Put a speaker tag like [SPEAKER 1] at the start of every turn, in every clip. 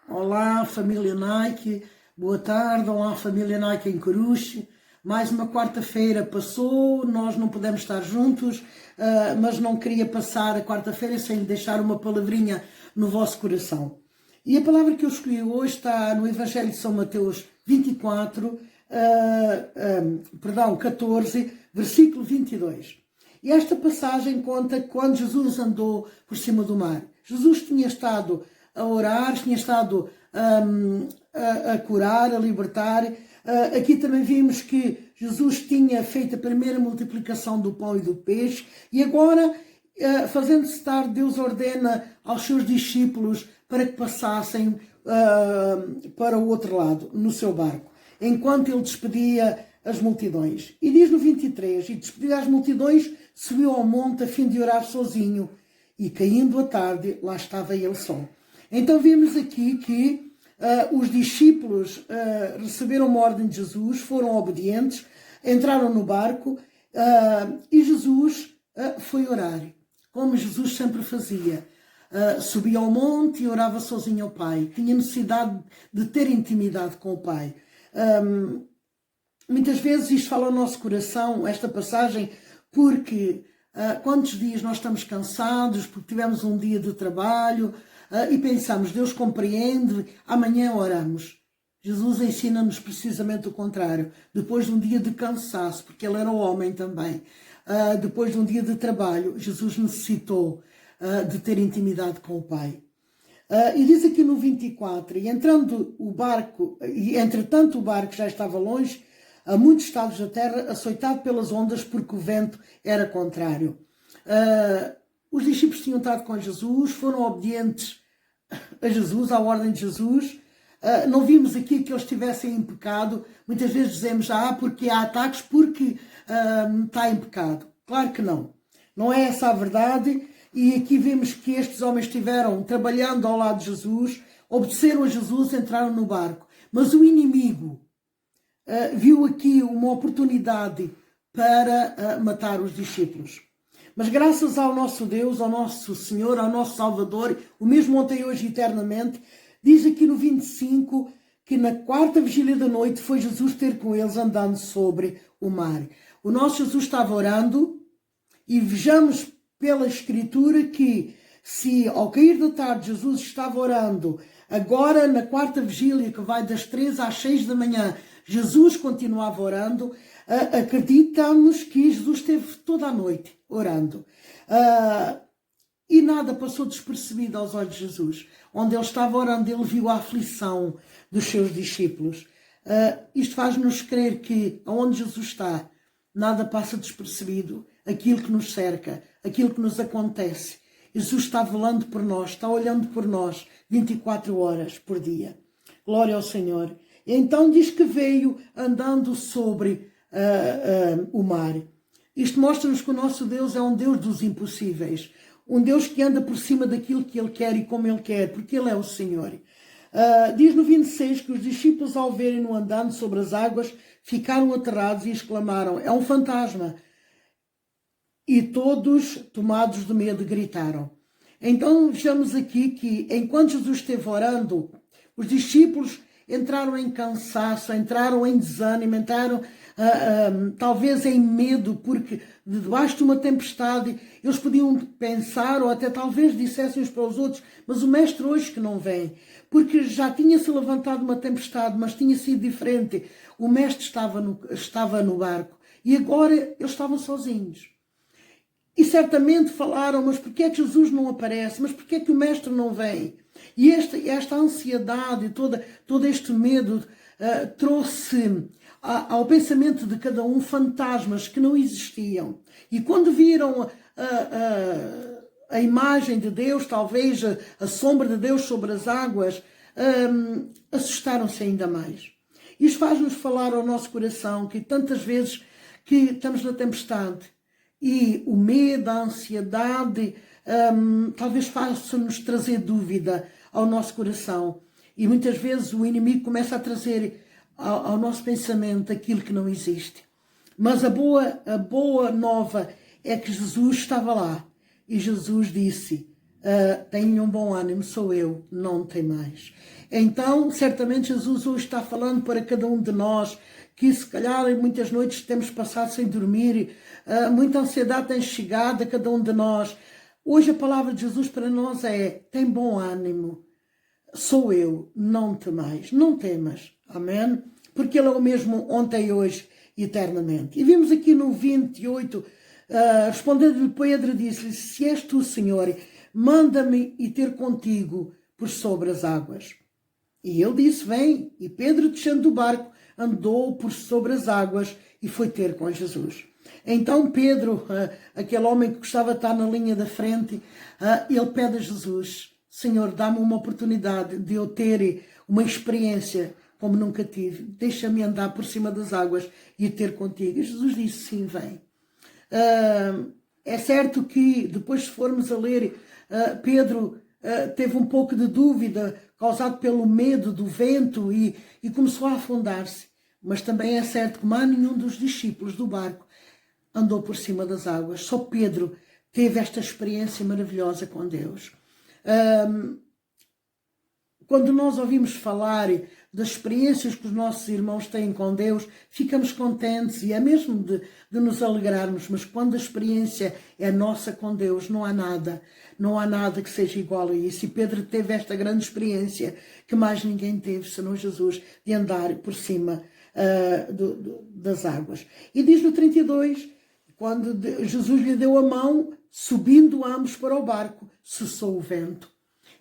[SPEAKER 1] Olá, família Nike, boa tarde. Olá, família Nike em Coruche. Mais uma quarta-feira passou, nós não pudemos estar juntos, mas não queria passar a quarta-feira sem lhe deixar uma palavrinha no vosso coração. E a palavra que eu escolhi hoje está no Evangelho de São Mateus 24, 14, versículo 22. E esta passagem conta quando Jesus andou por cima do mar. Jesus tinha estado a orar, tinha estado a curar, a libertar. Aqui também vimos que Jesus tinha feito a primeira multiplicação do pão e do peixe e agora, fazendo-se tarde, Deus ordena aos seus discípulos para que passassem para o outro lado, no seu barco, enquanto ele despedia as multidões. E diz no 23, e despedido as multidões, subiu ao monte a fim de orar sozinho, e caindo a tarde, lá estava ele só. Então vimos aqui que os discípulos receberam uma ordem de Jesus, foram obedientes, entraram no barco e Jesus foi orar, como Jesus sempre fazia. Subia ao monte e orava sozinho ao Pai. Tinha necessidade de ter intimidade com o Pai. Muitas vezes isto fala ao nosso coração, esta passagem, porque quantos dias nós estamos cansados, porque tivemos um dia de trabalho e pensamos, Deus compreende, amanhã oramos. Jesus ensina-nos precisamente o contrário. Depois de um dia de cansaço, porque ele era homem também, depois de um dia de trabalho, Jesus necessitou de ter intimidade com o Pai. E diz aqui no 24, e entretanto o barco já estava longe, a muitos estados da terra, açoitado pelas ondas, porque o vento era contrário. Os discípulos tinham estado com Jesus, foram obedientes a Jesus, à ordem de Jesus. Não vimos aqui que eles estivessem em pecado. Muitas vezes dizemos, porque há ataques, porque está em pecado. Claro que não. Não é essa a verdade. E aqui vemos que estes homens estiveram trabalhando ao lado de Jesus, obedeceram a Jesus, entraram no barco. Mas o inimigo viu aqui uma oportunidade para matar os discípulos. Mas graças ao nosso Deus, ao nosso Senhor, ao nosso Salvador, o mesmo ontem, hoje e eternamente, diz aqui no 25 que na quarta vigília da noite foi Jesus ter com eles andando sobre o mar. O nosso Jesus estava orando e vejamos pela Escritura que se ao cair da tarde Jesus estava orando, agora na quarta vigília que vai das 3 às 6 da manhã, Jesus continuava orando, acreditamos que Jesus esteve toda a noite orando. E nada passou despercebido aos olhos de Jesus. Onde ele estava orando, ele viu a aflição dos seus discípulos. Isto faz-nos crer que aonde Jesus está, nada passa despercebido. Aquilo que nos cerca, aquilo que nos acontece. Jesus está velando por nós, está olhando por nós 24 horas por dia. Glória ao Senhor. E então diz que veio andando sobre o mar. Isto mostra-nos que o nosso Deus é um Deus dos impossíveis. Um Deus que anda por cima daquilo que Ele quer e como Ele quer, porque Ele é o Senhor. Diz no 26 que os discípulos, ao verem-no andando sobre as águas, ficaram aterrados e exclamaram, é um fantasma. E todos, tomados de medo, gritaram. Então vejamos aqui que, enquanto Jesus esteve orando, os discípulos entraram em cansaço, entraram em desânimo, entraram talvez em medo, porque debaixo de uma tempestade eles podiam pensar, ou até talvez dissessem uns para os outros, mas o mestre hoje que não vem, porque já tinha-se levantado uma tempestade, mas tinha sido diferente. O mestre estava no barco e agora eles estavam sozinhos. E certamente falaram, mas porquê é que Jesus não aparece? Mas porquê é que o Mestre não vem? E esta ansiedade, todo este medo trouxe ao pensamento de cada um fantasmas que não existiam. E quando viram a imagem de Deus, talvez a sombra de Deus sobre as águas, assustaram-se ainda mais. Isto faz-nos falar ao nosso coração que tantas vezes que estamos na tempestade, e o medo, a ansiedade, talvez faça-nos trazer dúvida ao nosso coração. E muitas vezes o inimigo começa a trazer ao nosso pensamento aquilo que não existe. Mas a boa nova é que Jesus estava lá. E Jesus disse, tenham um bom ânimo, sou eu, não temais. Então, certamente Jesus hoje está falando para cada um de nós, que se calhar em muitas noites temos passado sem dormir, muita ansiedade tem chegado a cada um de nós. Hoje a palavra de Jesus para nós é: tem bom ânimo, sou eu, não temais, não temas, amém? Porque Ele é o mesmo ontem, hoje e eternamente. E vimos aqui no 28, respondendo-lhe Pedro, disse-lhe: se és tu, Senhor, manda-me ir ter contigo por sobre as águas. E ele disse: vem. E Pedro, descendo do barco, andou por sobre as águas e foi ter com Jesus. Então Pedro, aquele homem que gostava de estar na linha da frente, ele pede a Jesus: Senhor, dá-me uma oportunidade de eu ter uma experiência como nunca tive. Deixa-me andar por cima das águas e ter contigo. E Jesus disse: sim, vem. É certo que depois, se formos a ler, Pedro teve um pouco de dúvida, causado pelo medo do vento, e começou a afundar-se. Mas também é certo que mais nenhum dos discípulos do barco andou por cima das águas. Só Pedro teve esta experiência maravilhosa com Deus. Quando nós ouvimos falar das experiências que os nossos irmãos têm com Deus, ficamos contentes e é mesmo de nos alegrarmos, mas quando a experiência é nossa com Deus, não há nada que seja igual a isso. E Pedro teve esta grande experiência que mais ninguém teve, senão Jesus, de andar por cima das águas. E diz no 32, quando Jesus lhe deu a mão, subindo ambos para o barco, cessou o vento.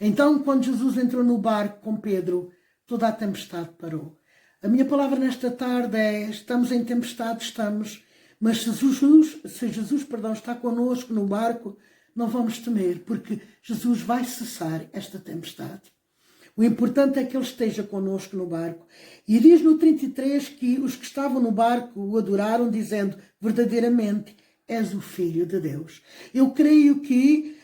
[SPEAKER 1] Então, quando Jesus entrou no barco com Pedro, toda a tempestade parou. A minha palavra nesta tarde é: estamos em tempestade, estamos, mas se Jesus está connosco no barco, não vamos temer, porque Jesus vai cessar esta tempestade. O importante é que Ele esteja connosco no barco. E diz no 33 que os que estavam no barco o adoraram, dizendo: verdadeiramente és o Filho de Deus. Eu creio que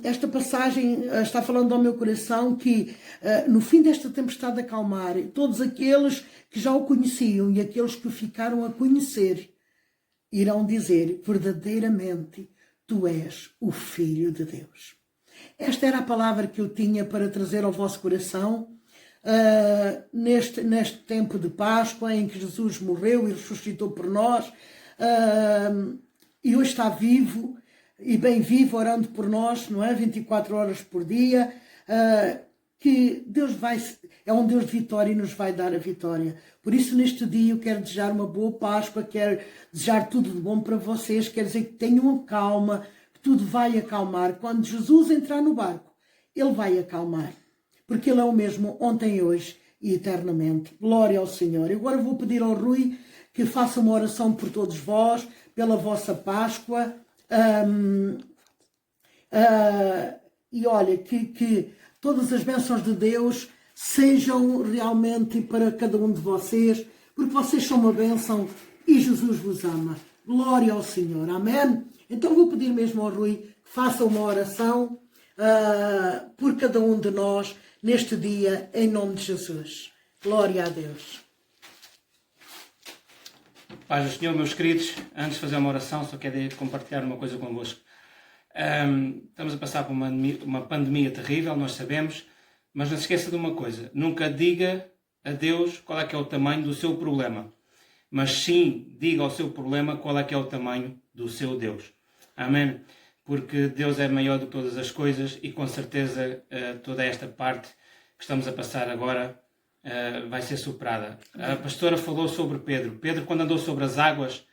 [SPEAKER 1] esta passagem está falando ao meu coração que no fim desta tempestade acalmar, todos aqueles que já o conheciam e aqueles que o ficaram a conhecer irão dizer: verdadeiramente tu és o Filho de Deus. Esta era a palavra que eu tinha para trazer ao vosso coração neste tempo de Páscoa, em que Jesus morreu e ressuscitou por nós, e hoje está vivo e bem vivo, orando por nós, não é? 24 horas por dia, que Deus é um Deus de vitória e nos vai dar a vitória. Por isso, neste dia, eu quero desejar uma boa Páscoa, quero desejar tudo de bom para vocês, quero dizer que tenham calma, que tudo vai acalmar. Quando Jesus entrar no barco, Ele vai acalmar, porque Ele é o mesmo ontem, hoje e eternamente. Glória ao Senhor. Eu agora vou pedir ao Rui que faça uma oração por todos vós, pela vossa Páscoa. E olha, que todas as bênçãos de Deus sejam realmente para cada um de vocês, porque vocês são uma bênção e Jesus vos ama. Glória ao Senhor, amém? Então vou pedir mesmo ao Rui que faça uma oração por cada um de nós neste dia, em nome de Jesus. Glória a Deus.
[SPEAKER 2] Paz do Senhor, meus queridos, antes de fazer uma oração, só quero compartilhar uma coisa convosco. Estamos a passar por uma pandemia terrível, nós sabemos, mas não se esqueça de uma coisa: nunca diga a Deus qual é que é o tamanho do seu problema, mas sim diga ao seu problema qual é que é o tamanho do seu Deus. Amém? Porque Deus é maior do que todas as coisas e com certeza toda esta parte que estamos a passar agora vai ser superada. A pastora falou sobre Pedro. Pedro, quando andou sobre as águas,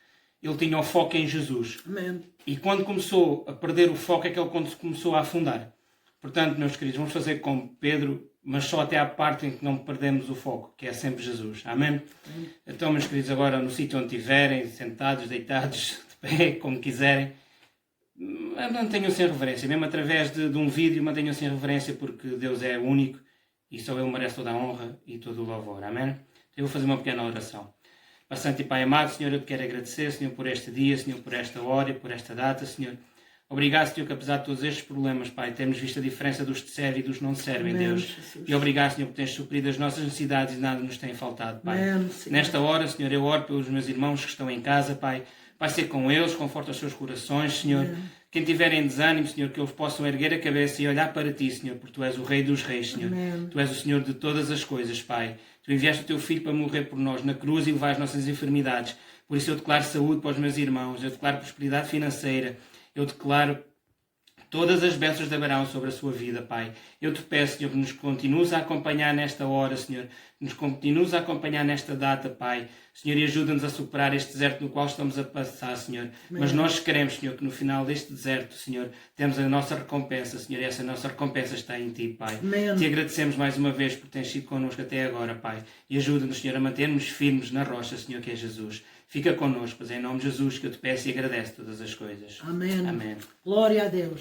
[SPEAKER 2] ele tinha o foco em Jesus.
[SPEAKER 1] Amém.
[SPEAKER 2] E quando começou a perder o foco é que ele começou a afundar. Portanto, meus queridos, vamos fazer como Pedro, mas só até à parte em que não perdemos o foco, que é sempre Jesus. Amém? Então, meus queridos, agora no sítio onde estiverem, sentados, deitados, de pé, como quiserem, mantenham-se em reverência. Mesmo através de um vídeo, mantenham-se em reverência, porque Deus é único e só Ele merece toda a honra e todo o louvor. Amém? Eu vou fazer uma pequena oração. Pai Santo e Pai amado, Senhor, eu te quero agradecer, Senhor, por este dia, Senhor, por esta hora e por esta data, Senhor. Obrigado, Senhor, que apesar de todos estes problemas, Pai, temos visto a diferença dos que te servem e dos que não te servem, Deus. Jesus. E obrigado, Senhor, por teres suprido as nossas necessidades e nada nos tem faltado, Pai. Amém, nesta hora, Senhor, eu oro pelos meus irmãos que estão em casa, Pai. Pai, ser com eles, conforta os seus corações, Senhor. Quem tiver em desânimo, Senhor, que eles possam erguer a cabeça e olhar para Ti, Senhor, porque Tu és o Rei dos Reis, Senhor.
[SPEAKER 1] Amém.
[SPEAKER 2] Tu és o Senhor de todas as coisas, Pai. Tu enviaste o Teu Filho para morrer por nós na cruz e levar as nossas enfermidades. Por isso eu declaro saúde para os meus irmãos, eu declaro prosperidade financeira, eu declaro todas as bênçãos de Abraão sobre a sua vida, Pai. Eu te peço, Senhor, que nos continues a acompanhar nesta hora, Senhor. Que nos continues a acompanhar nesta data, Pai. Senhor, e ajuda-nos a superar este deserto no qual estamos a passar, Senhor. Amém. Mas nós queremos, Senhor, que no final deste deserto, Senhor, temos a nossa recompensa, Senhor. E essa nossa recompensa está em Ti, Pai.
[SPEAKER 1] Amém.
[SPEAKER 2] Te agradecemos mais uma vez por teres sido connosco até agora, Pai. E ajuda-nos, Senhor, a manter-nos firmes na rocha, Senhor, que é Jesus. Fica connosco, pois é em nome de Jesus que eu te peço e agradeço todas as coisas.
[SPEAKER 1] Amém.
[SPEAKER 2] Amém.
[SPEAKER 1] Glória a Deus.